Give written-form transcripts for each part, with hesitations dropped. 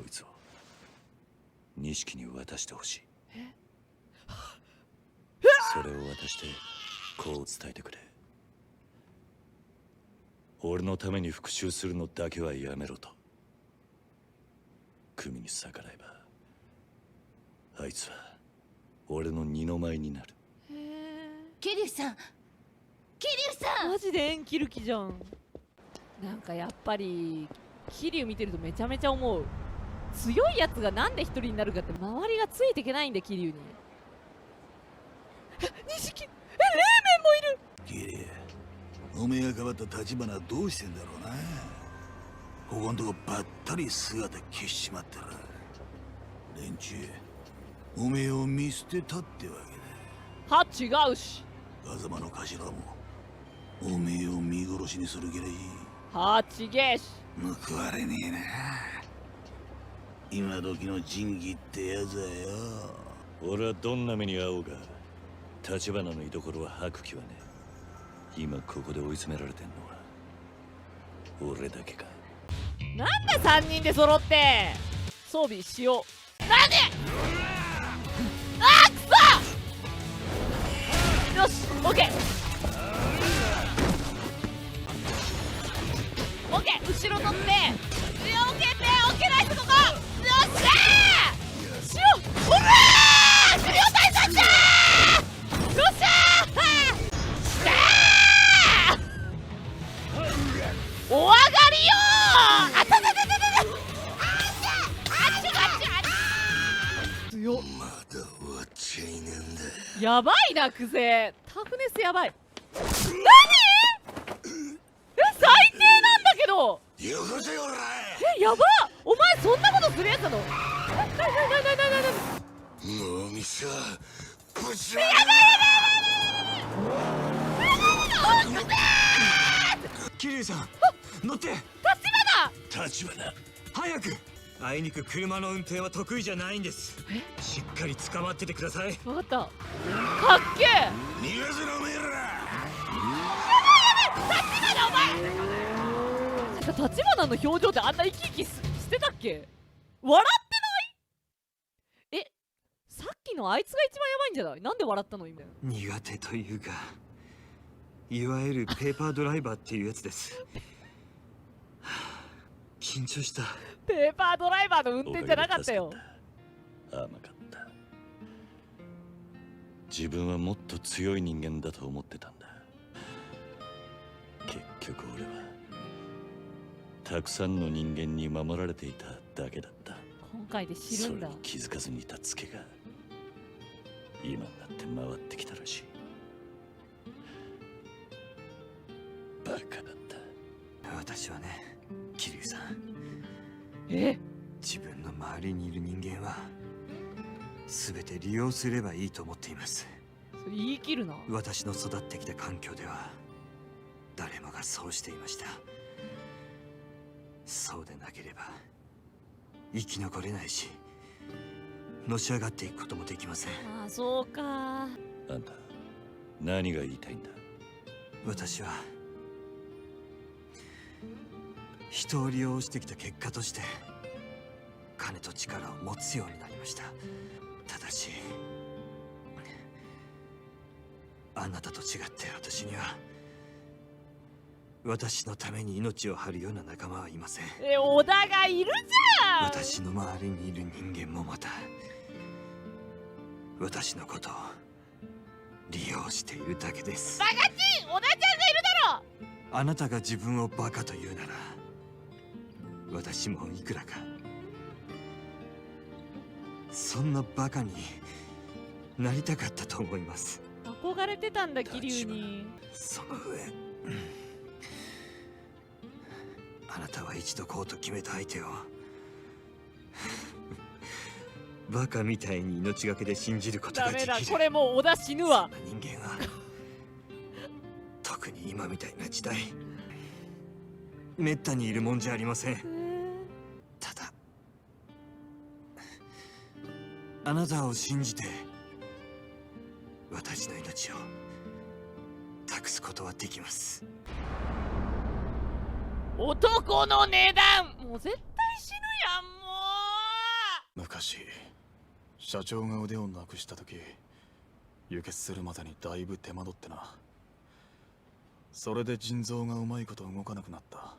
こいつを錦に渡してほしい。それを渡してこう伝えてくれ。俺のために復讐するのだけはやめろと。組に逆らえばあいつは俺の二の舞になる。桐生さん、桐生さん、マジで縁切る気じゃん。なんかやっぱり桐生見てるとめちゃめちゃ思う。強いやつがなんで一人になるかって周りがついていけないんで、桐生に。錦、冷麺もいる。キリ、おめえがかばった立花どうしてんだろうな。ここんとこばったり姿消しちまったら連中おめえを見捨てたってわけは違うし。だ。風間の頭もおめえを見殺しにする気らいい。はちげえし。報われねえな。今時の仁義ってやつはよ。俺はどんな目に遭おうが立花の居所は吐く気はねえ。今ここで追い詰められてんのは俺だけか。なんで3人で揃って装備しよう。なんでくそ。よし、オッケーオッケー、後ろ取って、オッケーナイス、ここよっしゃー。しよう、ほらー資料対策じゃー。よっしゃー。お上がりよー。あたたたたたた。強っ。まだ終わっちゃいねえんだ。やばいな、クゼ。タフネスやばい。何？最低なんだけど。よこせよら。やば。お前そんなことするやつなの？な脳みそぶちや桐生さん、乗って。立花早く。あいにく車の運転は得意じゃないんです。しっかり捕まっててください。分かった。かっけえ。逃がせろおめえら。立花の表情ってあんな生き生きしてたっけ？笑ってない？え、さっきのあいつが一番やばいんじゃない？なんで笑ったの今？苦手というか、いわゆるペーパードライバーっていうやつです。緊張した。ペーパードライバーの運転じゃなかったよ。甘かった。自分はもっと強い人間だと思ってたんだ。結局俺はたくさんの人間に守られていただけだった。今回で知るんだ。それに気づかずにいたツケが今になって回ってきたらしい。バカだった。私はね、桐生さん、自分の周りにいる人間は全て利用すればいいと思っています。それ言い切るな。私の育ってきた環境では誰もがそうしていました。そうでなければ生き残れないし、のし上がっていくこともできません。ああ、そうか。あんた何が言いたいんだ？私は人を利用してきた結果として金と力を持つようになりました。ただしあなたと違って私には私のために命を張るような仲間はいません。小田がいるじゃん。私の周りにいる人間もまた私のことを利用しているだけです。バカチン、小田ちゃんがいるだろ。あなたが自分をバカと言うなら私もいくらかそんなバカになりたかったと思います。憧れてたんだ、桐生に。その上、あなたは一度こうと決めた相手をバカみたいに命がけで信じることができる。ダメだ、これもう小田死ぬわ。そんな人間は特に今みたいな時代めったにいるもんじゃありません。ただあなたを信じて私の命を託すことはできます。男の値段、もう絶対死ぬやん。も昔社長が腕をなくした時、輸血するまでにだいぶ手間取ってな。それで腎臓がうまいこと動かなくなった。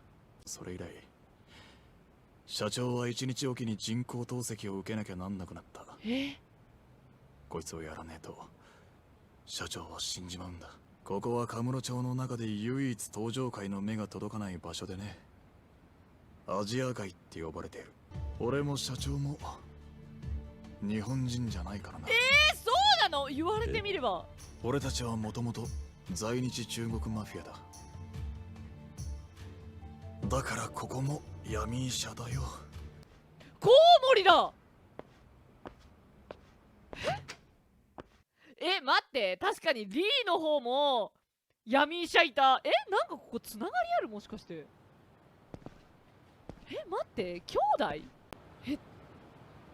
それ以来社長は一日おきに人工透析を受けなきゃなんなくなった。こいつをやらねえと社長は死んじまうんだ。ここはカムロ町の中で唯一登場界の目が届かない場所でね。アジア界って呼ばれている。俺も社長も日本人じゃないからな。そうなの？言われてみれば。俺たちはもともと在日中国マフィアだ。だからここも闇医者だよ。コウモリだ。待って、確かにリーの方も闇医者いた。なんかここつながりある？もしかして。待って、兄弟？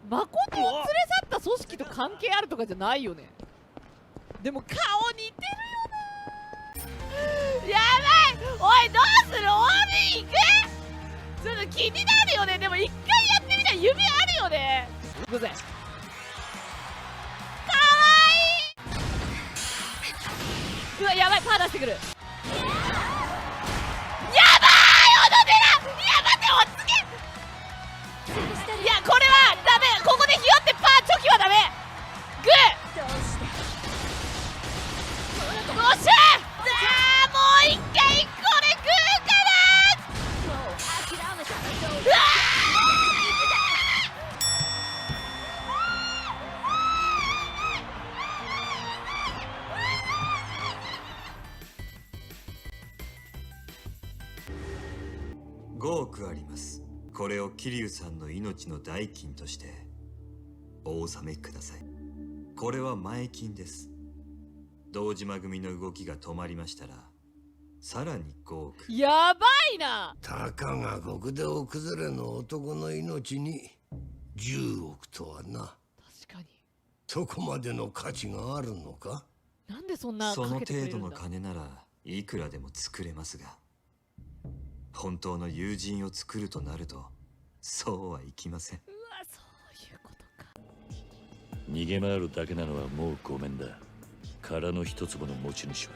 誠を連れ去った組織と関係あるとかじゃないよね。でも顔似てるよな。やばい。おい、どうする？ OB 行く？ちょっと気になるよね。でも一回やってみたら指あるよね。すいません。うわ、やばい、パー出してくる。やばーい、小野寺。待って、落ち着け。いや、これはダメ。ここでひよってパーチョキはダメ。グー。どうしゃー。もう一回これグーかな。うわ5億あります。これを桐生さんの命の代金としてお納めください。これは前金です。堂島組の動きが止まりましたらさらに5億。やばいな。たかが極道崩れの男の命に10億とはな。確かに。そこまでの価値があるのか。なんでそんなそのかけてくれるんだ。程度の金ならいくらでも作れますが、本当の友人を作るとなるとそうはいきません。うわ、そういうことか。逃げ回るだけなのはもうごめんだ。殻の一坪の持ち主は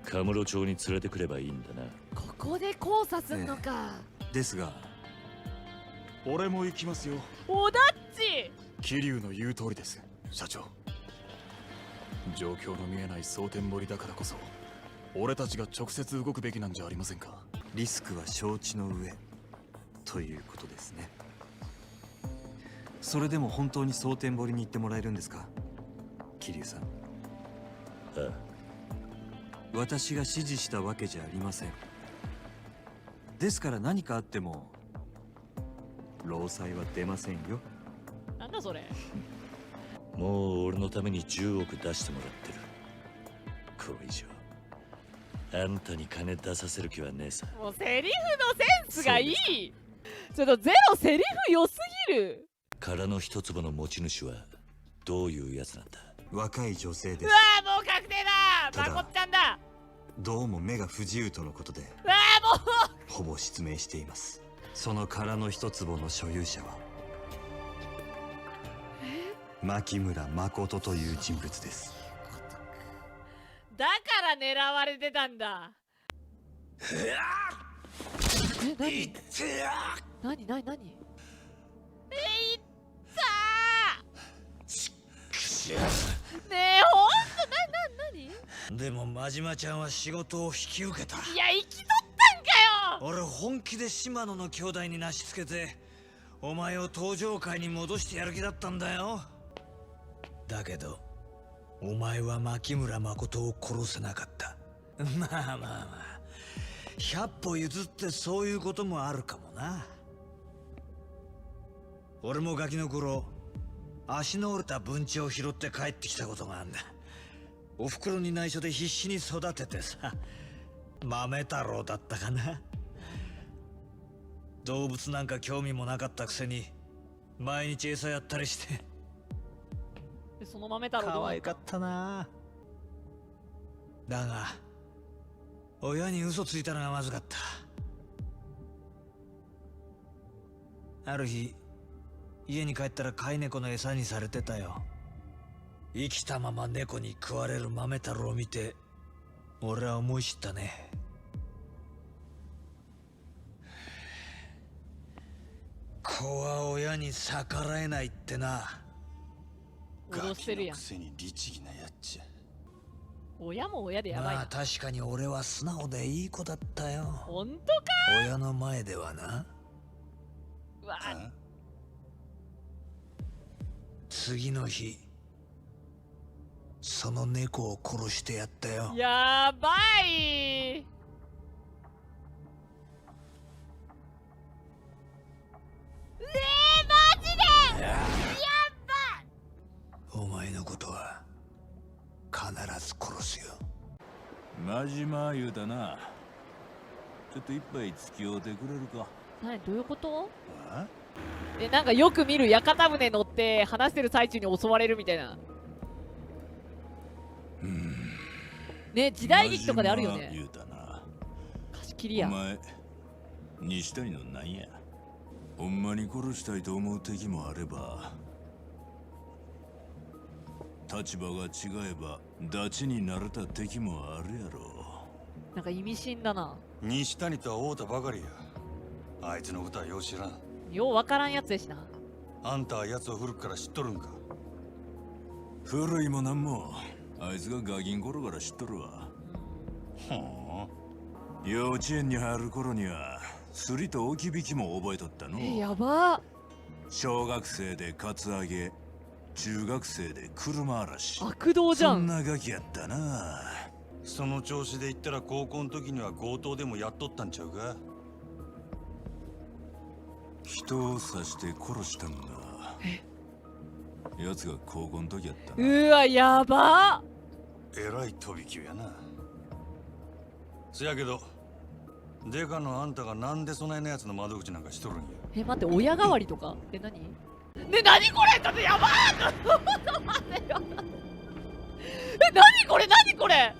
カムロ町に連れてくればいいんだな。ここで交差すんのか。ですが俺も行きますよ。おだっち。桐生の言う通りです、社長。状況の見えない蒼天堀だからこそ俺たちが直接動くべきなんじゃありませんか。リスクは承知の上ということですね。それでも本当に蒼天堀に行ってもらえるんですか、桐生さん。ああ、私が指示したわけじゃありません。ですから何かあっても労災は出ませんよ。なんだそれ。もう俺のために10億出してもらってる。これ以上あんたに金出させる気はねえさ。もうセリフのセンスがいい。ちょっとゼロセリフ良すぎる。殻の一坪の持ち主はどういうやつなんだ。若い女性です。うわー、もう確定だ。ただまこっちゃんだ。どうも目が不自由とのことでうわー、もうほぼ失明しています。その殻の一坪の所有者は牧村誠という人物です。だから狙われてたんだ。何何何。いったー。ねえ、ほんと何。でも真島ちゃんは仕事を引き受けた。いや、生きとったんかよ。俺本気で島野の兄弟になしつけてお前を登場界に戻してやる気だったんだよ。だけどお前は牧村誠を殺せなかった。まあまあまあ100歩譲ってそういうこともあるかもな。俺もガキの頃足の折れた文鳥を拾って帰ってきたことがあるんだ。おふくろに内緒で必死に育ててさ、豆太郎だったかな。動物なんか興味もなかったくせに毎日餌やったりしてでその豆太郎どう可愛かったな。だが親に嘘ついたのがまずかった。ある日家に帰ったら飼い猫の餌にされてたよ。生きたまま猫に食われる豆太郎を見て俺は思い知ったね。子は親に逆らえないってな。脅してるやん。ガキのくせに律儀なやっちゃ。親も親でやばいな。まあ確かに俺は素直でいい子だったよ。本当か。親の前ではな。うわ、次の日その猫を殺してやったよ。やばい。マジでやば。お前のことは必ず殺すよ。真島言うたな。ちょっと一杯付き合うてくれるか。何、どういうこと？あなんかよく見る屋形船乗って話してる最中に襲われるみたいな。ね、時代劇とかであるよね。言うたな。貸し切りや。お前西谷のなんや。ほんまに殺したいと思う敵もあれば、立場が違えばダチになれた敵もあるやろ。なんか意味深だな。西谷とは会うたばかりや。あいつのことはよう知らん。ようわからんやつやしな。あんたは奴を古くから知っとるんか。古いもなんもあいつがガキン頃から知っとるわ。ほ幼稚園に入る頃にはすりと置き引きも覚えとったの。やば。小学生でカツアゲ、中学生で車嵐。悪道じゃん。そんなガキやったな。その調子で言ったら高校の時には強盗でもやっとったんちゃうか。人を刺して殺したんが奴が高校の時やったな。うわ、やば。えらい飛び級やな。せやけどデカのあんたがなんでそないなやつの窓口なんかしとるんや。待って、親代わりとか何？ね、何これ。ちょっとやばー。ちょっと待ってよ。何これ、何これ。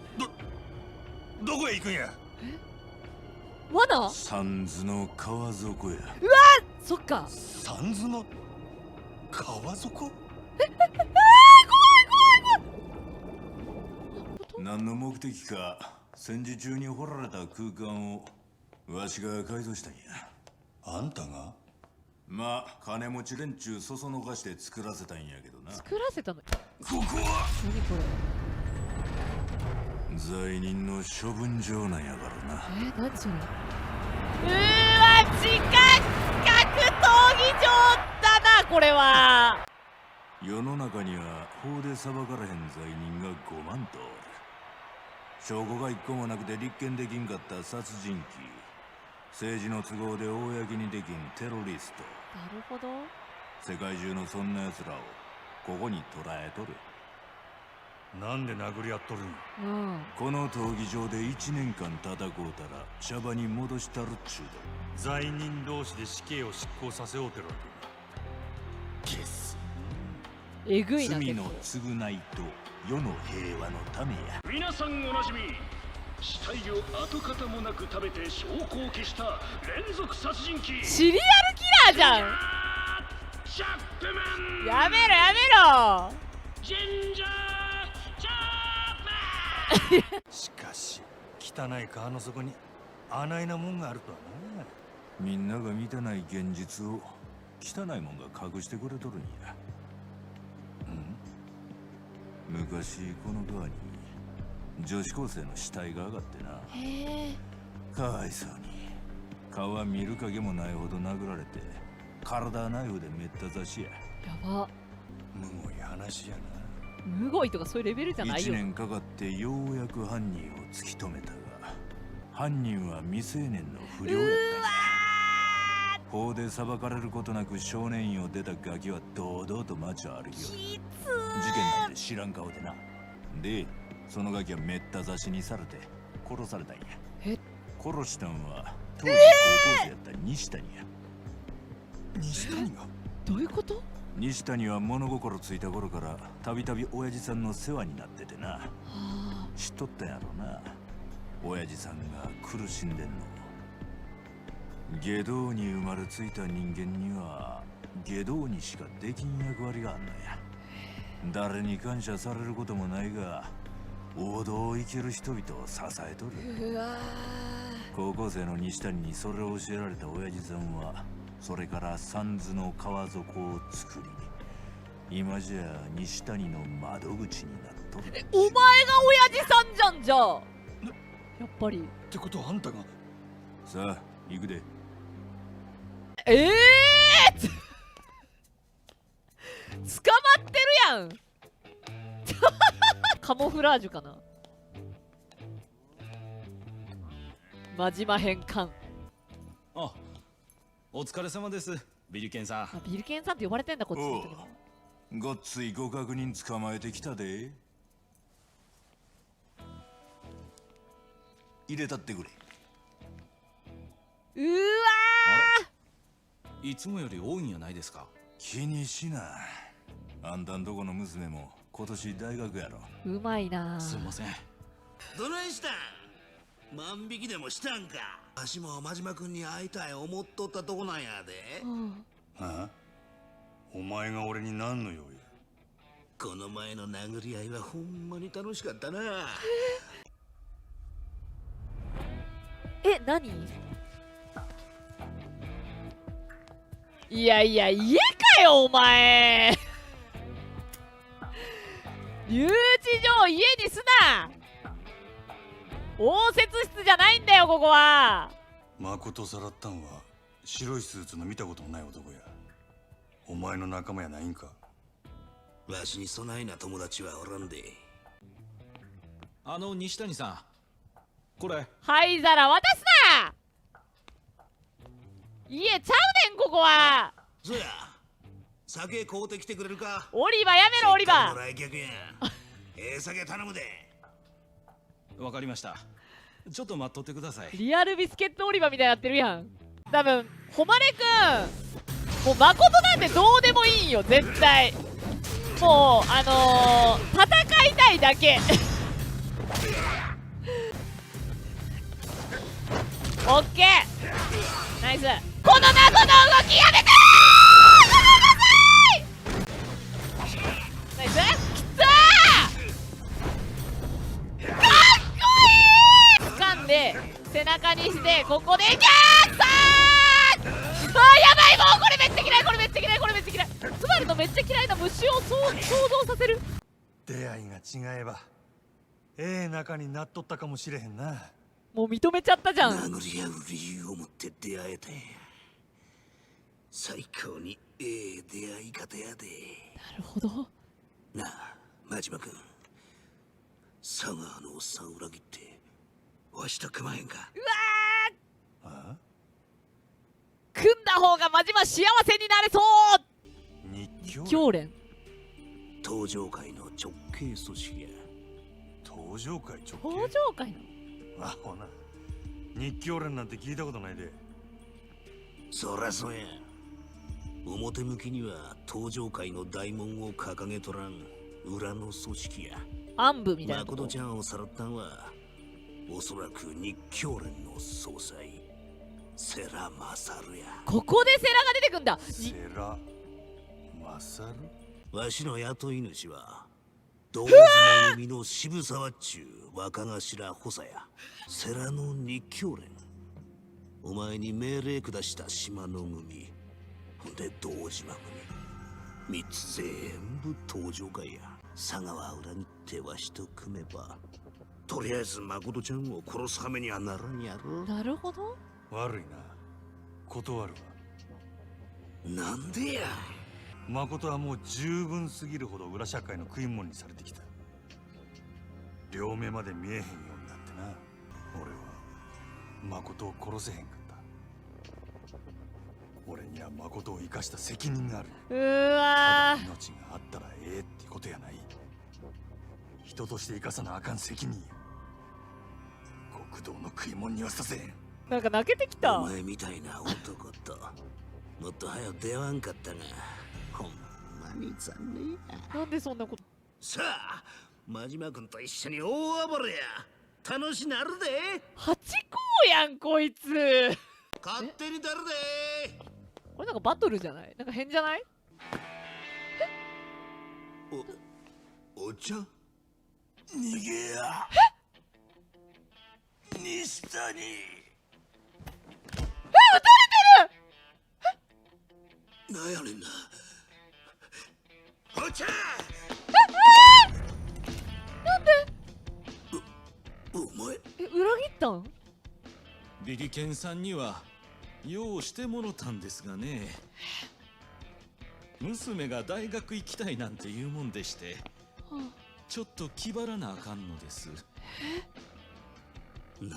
どこへ行くんや。罠？三途の川底や。そっか。三途の川底。何の目的か戦時中に掘られた空間をわしが改造したんや。あんたが。まあ金持ち連中そそのかして作らせたんやけどな。作らせたの。ここは何これ。罪人の処分場なんやからな。何それ。地下格闘技場だな、これは。世の中には法で裁かれへん罪人が5万とおる。証拠が一個もなくて立件できんかった殺人鬼、政治の都合で公にできんテロリスト。なるほど。世界中のそんな奴らをここに捕らえとる。なんで殴り合っとるんや。この闘技場で1年間戦うたら茶場に戻したるっちゅう罪人同士で死刑を執行させようてるわけ。ゲス。えぐいな。罪の償いと世の平和のためや。皆さんおなじみ、死体を跡形もなく食べて証拠を消した連続殺人鬼シリアルキラーじゃん。チャップマン。やめろやめろ。ジンジャーチャップマン。しかし汚い川の底にあないなもんがあるとはな。みんなが見てない現実を汚いもんが隠してくれとるんや。昔このドアに女子高生の死体が上がってな。へえ。かわいそうに顔は見る影もないほど殴られて、体はナイフでめった刺しや。やば。むごい話やな。むごいとかそういうレベルじゃない1よ。年かかってようやく犯人を突き止めたが、犯人は未成年の不良やったんや。法で裁かれることなく少年院を出たガキは堂々と街を歩きよる。事件なんて知らん顔でな。でそのガキはめった刺しにされて殺されたんや。殺したんは当時高校生やった西谷や。西谷が。どういうこと？西谷は物心ついた頃からたびたび親父さんの世話になっててな。知っとったんやろな、親父さんが苦しんでんの。下道に生まれついた人間には下道にしかできん役割があんのや。誰に感謝されることもないが、王道を生きる人々を支えとる。うわ高校生の西谷にそれを教えられた親父さんは、それから三途の川底を作り、今じゃ西谷の窓口になっとる。お前が親父さんじゃん。じゃあやっぱりってことはあんたが。さあ行くで。ええー、捕まってるやんカモフラージュかな。真島返還。あ、お疲れ様です、ビルケンさん。あ、ビルケンさんって呼ばれてんだこっちの人にも。ごっついご確認捕まえてきたで。入れたってくれ。うわいつもより多いんやないですか。気にしな。あんたんとこの娘も今年大学やろ。ー、うまいな。すいません。どないしたん？万引きでもしたんか？わしも真島君に会いたい思っとったとこなんやで。ああ、お前が俺に何の用や。この前の殴り合いはほんまに楽しかったな。え、何？いやいや、家かよお前留置場家にすな。応接室じゃないんだよここは。誠さらったんは白いスーツの見たこともない男や。お前の仲間やないんか。わしにそないな友達はおらんで。西谷さん、これ灰皿渡すな。家ちゃうねんここは。そや、酒買うてきてくれるか？オリバやめろオリバ。来客やん。酒頼むで。わかりました。ちょっと待っとってください。リアルビスケットオリバみたいになってるやん。多分誉くんもう誠なんてどうでもいいんよ絶対。もう戦いたいだけオッケーナイス。この謎の動きやめてー。ナイス。きたー、かっこいい。掴んで背中にしてここでギャーッさー。あーやばい、もうこれめっちゃ嫌い、これめっちゃ嫌い、これめっちゃ嫌い。つまりのめっちゃ嫌いな虫を想像させる。出会いが違えば仲になっとったかもしれへんな。もう認めちゃったじゃん。殴り合う理由を持って出会えたんや。最高に出会い方やで。なるほど。なあ真島君、佐川のおっさん裏切ってわしと組まへんか？うわー、組んだ方が真島幸せになれそう。日教練東上会の直系組織や。東上会直登場会のアホな。日教連なんて聞いたことないで。そらそうや。表向きには東上会の大門を掲げとらん裏の組織や。暗部みたいなこと。誠ちゃんをさらったんはおそらく日教連の総裁世良勝や。ここでセラが出てくんだ。セラマサル。わしの雇い主は道島組の渋沢っちゅう若頭補佐や。世良の日教連、お前に命令下した島の組、ほんで道島組、3つ全部東上会や。佐川裏切ってわしと組めばとりあえず誠ちゃんを殺すはめにはならんやろ。なるほど。悪いな、断るわ。なんでや。誠はもう十分すぎるほど裏社会の食い物にされてきた。両目まで見えへんようになってな。俺は誠を殺せへんかった。俺には誠を生かした責任がある。うわー、命があったらええってことやない。人として生かさなあかん責任や。極道の食い物にはさせへん。なんか泣けてきた。お前みたいな男ともっと早く出会わんかったが、ほんまに残念や。なんでそんなこと。さあ真島君と一緒に大暴れや。楽しなるで。八甲やんこいつ。勝手に出るで。これなんかバトルじゃない？なんか変じゃない？お茶逃げや西谷撃たれてる！なんやねんなお茶なんで？お前裏切ったん？ビリケンさんには用してもろたんですがね、娘が大学行きたいなんて言うもんでして、ちょっと気張らなあかんのです。何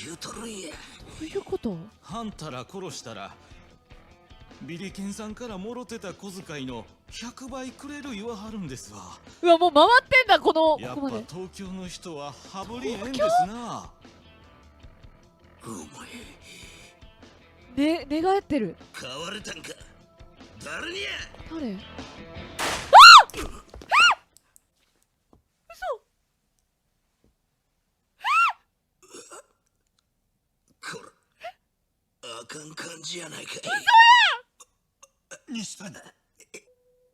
言うとるんや。どういうこと？はんたら殺したらビリケンさんからもろてた小遣いの100倍くれる言わはるんですわ。うわ、もう回ってんだ、こやっぱこまで。東京の人は羽振りええんですな。お前ね、寝返ってる。買われたんか。誰にや。誰？こらあかん感じやないかい。西谷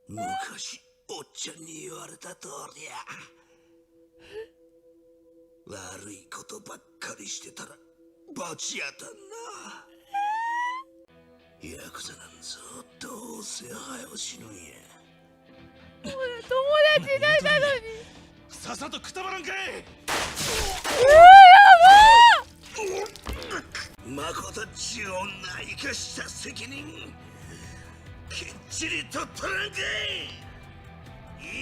昔おっちゃんに言われた通りや。悪いことばっかりしてたら罰やたんな。ヤクザなんぞどうせ早う死ぬんや。友達いないなのに。さっさとくたばらんかい。まことっちゅう女生かした責任きっちりと取らんかい。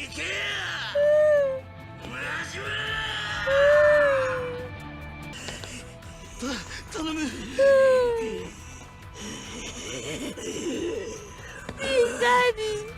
行けやマジは頼む。何？